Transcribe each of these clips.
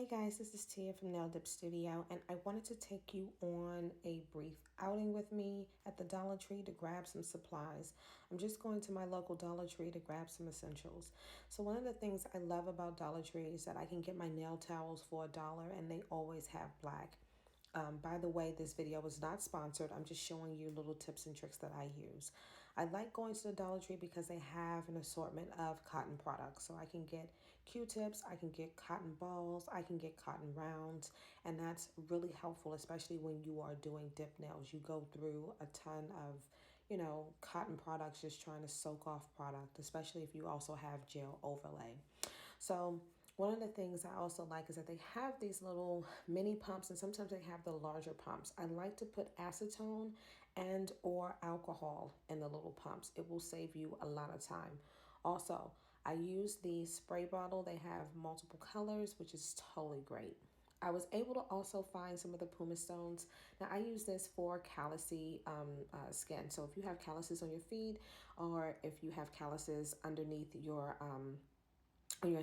Hey guys, this is Tia from Nail Dip Studio, and I wanted to take you on a brief outing with me at the Dollar Tree to grab some supplies. I'm just going to my local Dollar Tree to grab some essentials. So one of the things I love about Dollar Tree is that I can get my nail towels for $1 and they always have black. By the way, this video was not sponsored. I'm just showing you little tips and tricks that I use. I like going to the Dollar Tree because they have an assortment of cotton products. So I can get Q-tips, I can get cotton balls, I can get cotton rounds, and that's really helpful, especially when you are doing dip nails. You go through a ton of, cotton products just trying to soak off product, especially if you also have gel overlay. So one of the things I also like is that they have these little mini pumps, and sometimes they have the larger pumps. I like to put acetone and or alcohol in the little pumps. It will save you a lot of time. Also, I use the spray bottle. They have multiple colors, which is totally great. I was able to also find some of the pumice stones. Now, I use this for callousy skin. So if you have calluses on your feet, or if you have calluses underneath your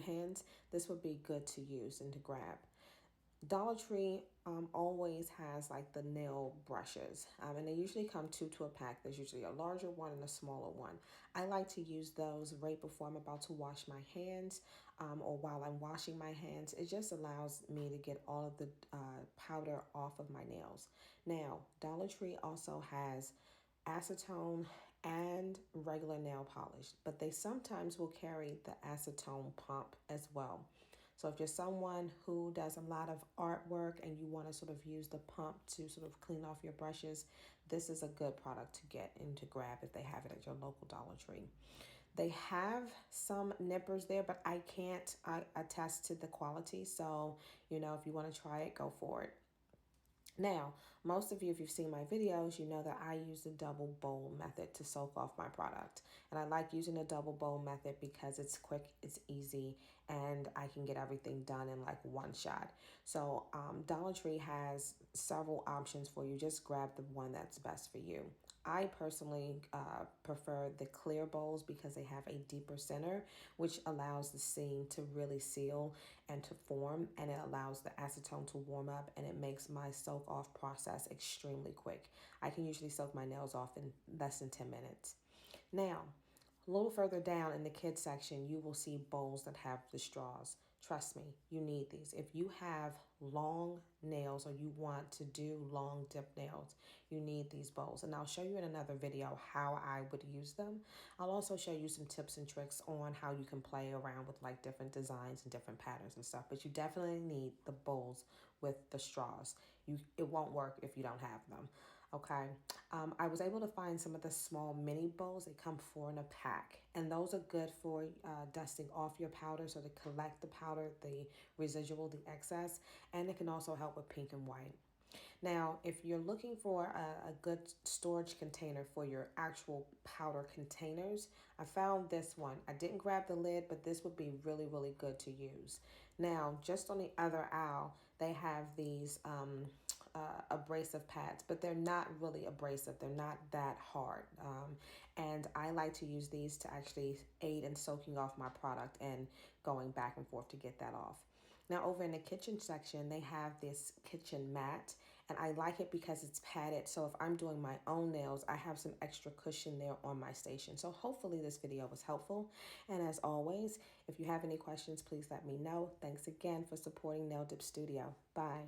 hands, this would be good to use and to grab. Dollar Tree always has like the nail brushes, and they usually come two to a pack. There's usually a larger one and a smaller one. I like to use those right before I'm about to wash my hands, or while I'm washing my hands. It just allows me to get all of the powder off of my nails. Now, Dollar Tree also has acetone and regular nail polish, but they sometimes will carry the acetone pump as well. So if you're someone who does a lot of artwork and you want to sort of use the pump to sort of clean off your brushes, this is a good product to get and to grab if they have it at your local Dollar Tree. They have some nippers there, but I can't attest to the quality. So, if you want to try it, go for it. Now, most of you, if you've seen my videos, you know that I use the double bowl method to soak off my product. And I like using the double bowl method because it's quick, it's easy, and I can get everything done in like one shot. So Dollar Tree has several options for you. Just grab the one that's best for you. I personally prefer the clear bowls because they have a deeper center, which allows the seam to really seal and to form, and it allows the acetone to warm up, and it makes my soak off process extremely quick. I can usually soak my nails off in less than 10 minutes. Now, a little further down in the kids section, you will see bowls that have the straws. Trust me, you need these. If you have long nails or you want to do long dip nails, you need these bowls. And I'll show you in another video how I would use them. I'll also show you some tips and tricks on how you can play around with like different designs and different patterns and stuff. But you definitely need the bowls with the straws. It won't work if you don't have them. Okay. I was able to find some of the small mini bowls. They come 4 in a pack, and those are good for dusting off your powder, so to collect the powder, the residual, the excess, and it can also help with pink and white. Now, if you're looking for a good storage container for your actual powder containers, I found this one. I didn't grab the lid, but this would be really, really good to use. Now, just on the other aisle, they have these abrasive pads, but they're not really abrasive. They're not that hard. And I like to use these to actually aid in soaking off my product and going back and forth to get that off. Now, over in the kitchen section, they have this kitchen mat, and I like it because it's padded. So if I'm doing my own nails, I have some extra cushion there on my station. So hopefully this video was helpful. And as always, if you have any questions, please let me know. Thanks again for supporting Nail Dip Studio. Bye.